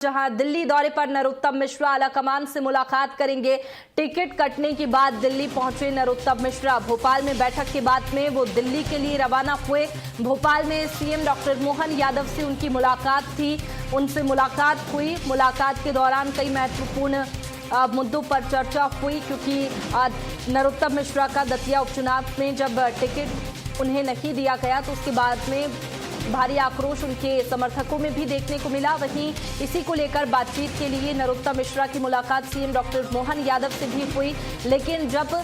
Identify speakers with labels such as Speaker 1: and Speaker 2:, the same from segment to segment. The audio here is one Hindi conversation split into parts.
Speaker 1: जहां दिल्ली दौरे पर नरोत्तम मिश्रा आलाकमान से मुलाकात करेंगे। टिकट कटने के बाद दिल्ली पहुंचे नरोत्तम मिश्रा। भोपाल में बैठक के बाद में वो दिल्ली के लिए रवाना हुए। भोपाल में सीएम डॉक्टर मोहन यादव से उनकी मुलाकात थी, उनसे मुलाकात हुई। मुलाकात के दौरान कई महत्वपूर्ण मुद्दों पर चर्चा हुई, क्योंकि नरोत्तम मिश्रा का दतिया उपचुनाव में जब टिकट उन्हें नहीं दिया गया तो उसके बाद में भारी आक्रोश उनके समर्थकों में भी देखने को मिला। वहीं इसी को लेकर बातचीत के लिए नरोत्तम मिश्रा की मुलाकात सीएम डॉक्टर मोहन यादव से भी हुई, लेकिन जब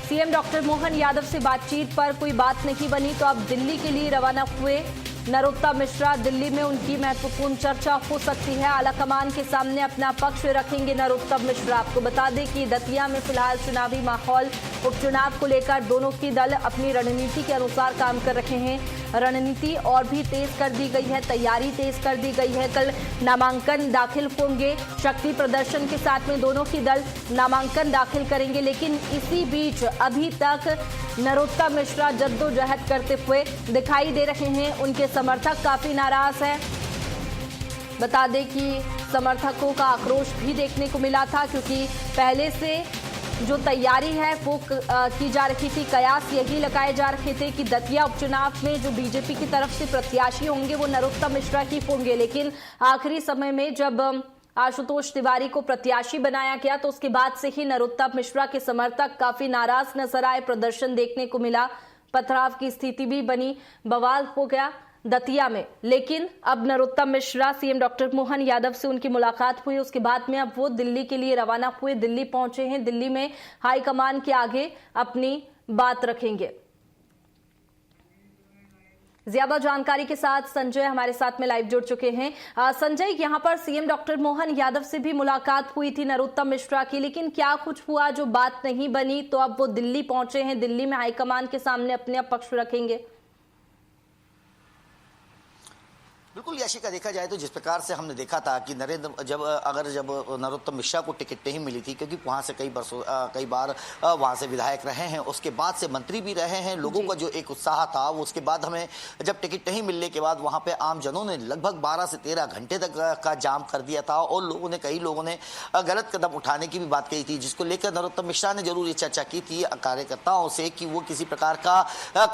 Speaker 1: सीएम डॉक्टर मोहन यादव से बातचीत पर कोई बात नहीं बनी तो अब दिल्ली के लिए रवाना हुए नरोत्तम मिश्रा। दिल्ली में उनकी महत्वपूर्ण चर्चा हो सकती है। आलाकमान के सामने अपना पक्ष रखेंगे नरोत्तम मिश्रा। आपको बता दें कि दतिया में फिलहाल चुनावी माहौल, उपचुनाव को लेकर दोनों की दल अपनी रणनीति के अनुसार काम कर रहे हैं। रणनीति और भी तेज कर दी गई है, तैयारी तेज कर दी गई है। कल नामांकन दाखिल होंगे। शक्ति प्रदर्शन के साथ में दोनों की दल नामांकन दाखिल करेंगे, लेकिन इसी बीच अभी तक नरोत्तम मिश्रा जद्दोजहद करते हुए दिखाई दे रहे हैं। उनके समर्थक काफी नाराज हैं। बता दें कि समर्थकों का आक्रोश भी देखने को मिला था, क्योंकि पहले से जो तैयारी है वो की जा रही थी। कयास यही लगाए जा रहे थे कि दतिया उपचुनाव में जो बीजेपी की तरफ से प्रत्याशी होंगे वो नरोत्तम मिश्रा ही होंगे, लेकिन आखिरी समय में जब आशुतोष तिवारी को प्रत्याशी बनाया गया तो उसके बाद से ही नरोत्तम मिश्रा के समर्थक काफी नाराज नजर आए। प्रदर्शन देखने को मिला, पथराव की स्थिति भी बनी, बवाल हो गया दतिया में। लेकिन अब नरोत्तम मिश्रा, सीएम डॉक्टर मोहन यादव से उनकी मुलाकात हुई, उसके बाद में अब वो दिल्ली के लिए रवाना हुए, दिल्ली पहुंचे हैं। दिल्ली में हाईकमान के आगे अपनी बात रखेंगे। ज्यादा जानकारी के साथ संजय हमारे साथ में लाइव जुड़ चुके हैं। संजय, यहां पर सीएम डॉक्टर मोहन यादव से भी मुलाकात हुई थी नरोत्तम मिश्रा की, लेकिन क्या कुछ हुआ जो बात नहीं बनी, तो अब वो दिल्ली पहुंचे हैं, दिल्ली में हाईकमान के सामने अपने पक्ष रखेंगे?
Speaker 2: बिल्कुल याशिका, देखा जाए तो जिस प्रकार से हमने देखा था कि जब नरोत्तम मिश्रा को टिकट नहीं मिली थी, क्योंकि वहां से कई बार वहां से विधायक रहे हैं, उसके बाद से मंत्री भी रहे हैं, लोगों का जो एक उत्साह था वो उसके बाद हमें जब टिकट नहीं मिलने के बाद वहां पे आम जनों ने लगभग 12 से 13 घंटे तक का जाम कर दिया था और कई लोगों ने गलत कदम उठाने की भी बात कही थी, जिसको लेकर नरोत्तम मिश्रा ने जरूर ये चर्चा की थी कार्यकर्ताओं से कि वो किसी प्रकार का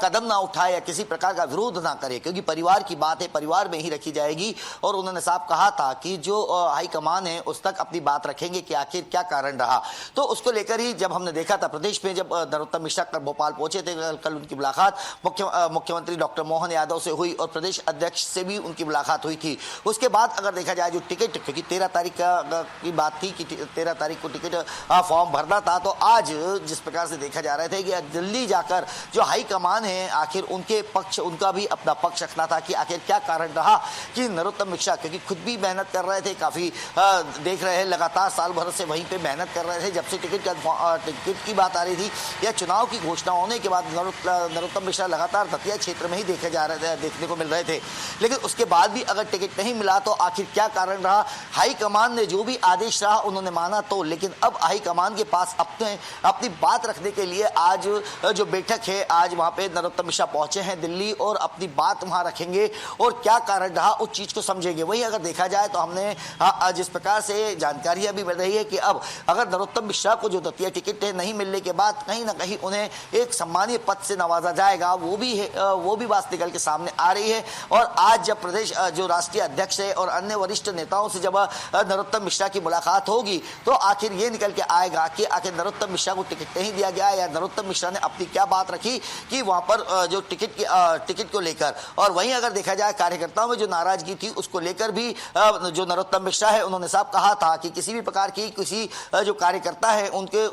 Speaker 2: कदम ना उठाए या किसी प्रकार का विरोध ना करे, क्योंकि परिवार की बात है, परिवार में ही रखी जाएगी। और उन्होंने साफ कहा था कि जो हाईकमान है उस तक अपनी बात रखेंगे कि आखिर क्या कारण रहा। तो उसको लेकर ही जब हमने देखा था प्रदेश में, जब नरोत्तम मिश्रा कल भोपाल पहुंचे थे, कल उनकी मुलाकात मुख्यमंत्री डॉक्टर मोहन यादव से हुई और प्रदेश अध्यक्ष से भी उनकी मुलाकात हुई थी। उसके बाद अगर देखा जाए जो टिकट, क्योंकि 13 तारीख की बात थी कि 13 तारीख को टिकट फॉर्म भरना था, तो आज जिस प्रकार से देखा जा रहा था कि दिल्ली जाकर जो हाईकमान है आखिर उनका भी अपना पक्ष रखना था कि आखिर क्या कारण रहा कि नरोत्तम मिश्रा, क्योंकि खुद भी मेहनत कर रहे थे, काफी देख रहे हैं, लगातार साल भर से वहीं पे मेहनत कर रहे थे। जब से टिकट की बात आ रही थी या चुनाव की घोषणा होने के बाद नरोत्तम मिश्रा लगातार दतिया क्षेत्र में ही देखने को मिल रहे थे, लेकिन उसके बाद भी अगर टिकट नहीं मिला तो आखिर क्या कारण रहा। हाईकमान ने जो भी आदेश रहा उन्होंने माना, तो लेकिन अब हाईकमान के पास अपनी बात रखने के लिए आज जो बैठक है, आज वहां पे नरोत्तम मिश्रा पहुंचे हैं दिल्ली और अपनी बात वहां रखेंगे और क्या कारण रहा उस चीज को समझेंगे। वही अगर देखा जाए तो हमने जिस प्रकार से जानकारियां भी मिल रही है कि अब अगर नरोत्तम मिश्रा को जो दतिया टिकट नहीं मिलने के बाद कहीं ना कहीं उन्हें एक सम्मानीय पद से नवाजा जाएगा, वो भी बात निकल के सामने आ रही है। और आज जब प्रदेश जो राष्ट्रीय अध्यक्ष है और अन्य वरिष्ठ नेताओं से जब नरोत्तम मिश्रा की मुलाकात होगी तो आखिर ये निकल के आएगा कि आखिर नरोत्तम मिश्रा को टिकट नहीं दिया गया या नरोत्तम मिश्रा ने अपनी क्या बात रखी कि वहां पर जो टिकट को लेकर। और वहीं अगर देखा जाए कार्यकर्ताओं में जो नाराजगी थी उसको लेकर भी जो नरोत्तम मिश्रा है उन्होंने साफ कहा था कि किसी भी प्रकार की किसी जो कार्यकर्ता है उनके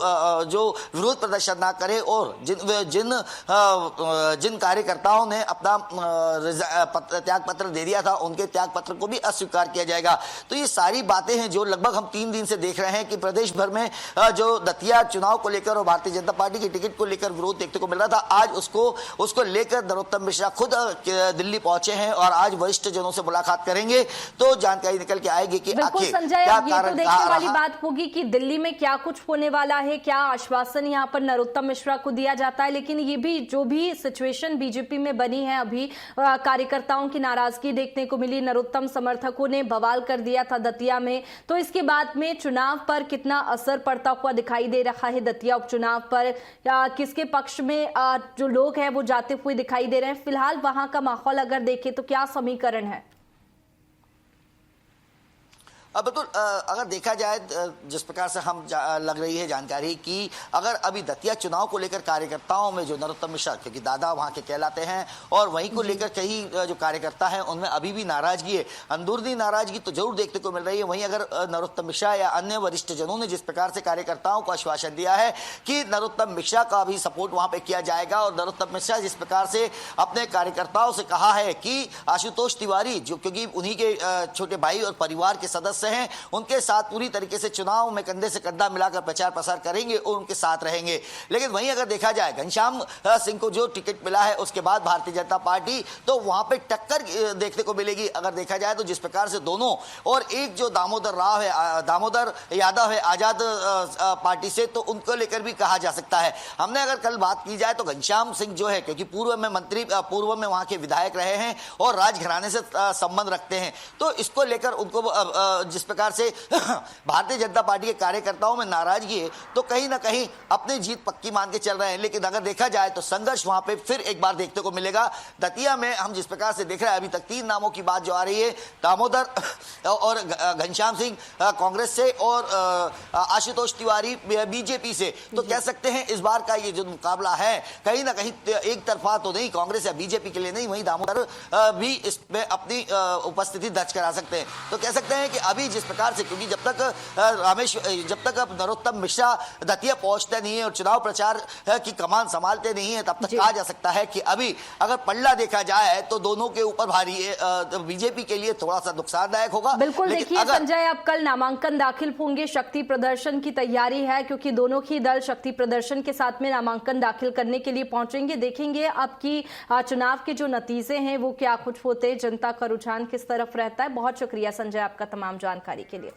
Speaker 2: जो विरोध प्रदर्शन ना करे और जिन कार्यकर्ताओं ने अपना त्याग पत्र दे दिया था उनके त्याग पत्र को भी अस्वीकार किया जाएगा। तो ये सारी बातें हैं जो लगभग हम 3 दिन से देख रहे हैं कि प्रदेश भर में जो दतिया चुनाव को लेकर और भारतीय जनता पार्टी की टिकट को लेकर विरोध देखने को मिल रहा था। आज उसको लेकर नरोत्तम मिश्रा खुद दिल्ली पहुंचे हैं और आज वरिष्ठ जनों से मुलाकात करेंगे तो जानकारी निकल के आएगी कि
Speaker 1: बिल्कुल
Speaker 2: आखिर
Speaker 1: संजय,
Speaker 2: क्या
Speaker 1: अब ये तो
Speaker 2: कारण
Speaker 1: देखने वाली
Speaker 2: रहा।
Speaker 1: बात होगी कि दिल्ली में क्या कुछ होने वाला है, क्या आश्वासन यहाँ पर नरोत्तम मिश्रा को दिया जाता है। लेकिन ये भी जो भी सिचुएशन बीजेपी में बनी है, अभी कार्यकर्ताओं की नाराजगी देखने को मिली, नरोत्तम समर्थकों ने बवाल कर दिया था दतिया में, तो इसके बाद में चुनाव पर कितना असर पड़ता हुआ दिखाई दे रहा है। दतिया उपचुनाव पर किसके पक्ष में जो लोग हैं वो जाते हुए दिखाई दे रहे हैं। फिलहाल वहां का माहौल अगर देखें तो क्या समीकरण है?
Speaker 2: बिल्कुल, अगर देखा जाए जिस प्रकार से हम लग रही है जानकारी कि अगर अभी दतिया चुनाव को लेकर कार्यकर्ताओं में जो नरोत्तम मिश्रा, क्योंकि दादा वहां के कहलाते हैं, और वहीं को लेकर कई जो कार्यकर्ता हैं उनमें अभी भी नाराजगी है, अंदरूनी नाराजगी तो जरूर देखने को मिल रही है। वहीं अगर नरोत्तम मिश्रा या अन्य वरिष्ठ जनों ने जिस प्रकार से कार्यकर्ताओं को आश्वासन दिया है कि नरोत्तम मिश्रा का भी सपोर्ट वहां पर किया जाएगा, और नरोत्तम मिश्रा जिस प्रकार से अपने कार्यकर्ताओं से कहा है कि आशुतोष तिवारी, जो क्योंकि उन्हीं के छोटे भाई और परिवार के सदस्य हैं, उनके साथ पूरी तरीके से चुनाव में कंधे से कंधा मिलाकर प्रचार प्रसार करेंगे और उनके साथ रहेंगे। लेकिन वहीं अगर देखा जाए घनश्याम सिंह को जो टिकट मिला है उसके बाद भारतीय जनता पार्टी, तो वहां पे टक्कर देखने को मिलेगी। अगर देखा जाए तो जिस प्रकार से दोनों, और एक जो दामोदर राव है, दामोदर यादव है आजाद पार्टी से, तो उनको लेकर भी कहा जा सकता है। हमने अगर कल बात की जाए तो घनश्याम सिंह जो है, क्योंकि पूर्व में मंत्री, पूर्व में वहां के विधायक रहे हैं और राजघराने से संबंध रखते हैं, तो इसको लेकर उनको जिस प्रकार से भारतीय जनता पार्टी के कार्यकर्ताओं में नाराजगी है, तो कहीं ना कहीं अपनी जीत पक्की मान के चल रहे हैं। लेकिन अगर देखा जाए तो संघर्ष वहां पे फिर एक बार देखने को मिलेगा। दतिया में हम जिस प्रकार से देख रहे हैं, अभी तक 3 नामों की बात जो आ रही है, दामोदर और घनश्याम सिंह कांग्रेस से, और आशुतोष तिवारी बीजेपी से, तो कह सकते हैं इस बार का ये जो मुकाबला है कहीं ना कहीं एक तरफा तो नहीं, कांग्रेस या बीजेपी के लिए नहीं, वहीं दामोदर भी इसमें अपनी उपस्थिति दर्ज करा सकते हैं। तो कह सकते हैं कि अभी जिस प्रकार से, क्योंकि जब तक अब नरोत्तम मिश्रा दतिया पहुंचते नहीं है और चुनाव प्रचार की कमान संभालते नहीं है, तब तक कहा जा सकता है कि अभी अगर पल्ला देखा जाए तो दोनों के ऊपर भारी बीजेपी के लिए थोड़ा सा नुकसानदायक होगा।
Speaker 1: बिल्कुल, देखिए संजय, अब कल नामांकन दाखिल होंगे, शक्ति प्रदर्शन की तैयारी है, क्योंकि दोनों ही दल शक्ति प्रदर्शन के साथ में नामांकन दाखिल करने के लिए पहुंचेंगे। देखेंगे अब की चुनाव के जो नतीजे हैं वो क्या कुछ होते, जनता का रुझान किस तरफ रहता है। बहुत शुक्रिया संजय आपका तमाम जानकारी के लिए।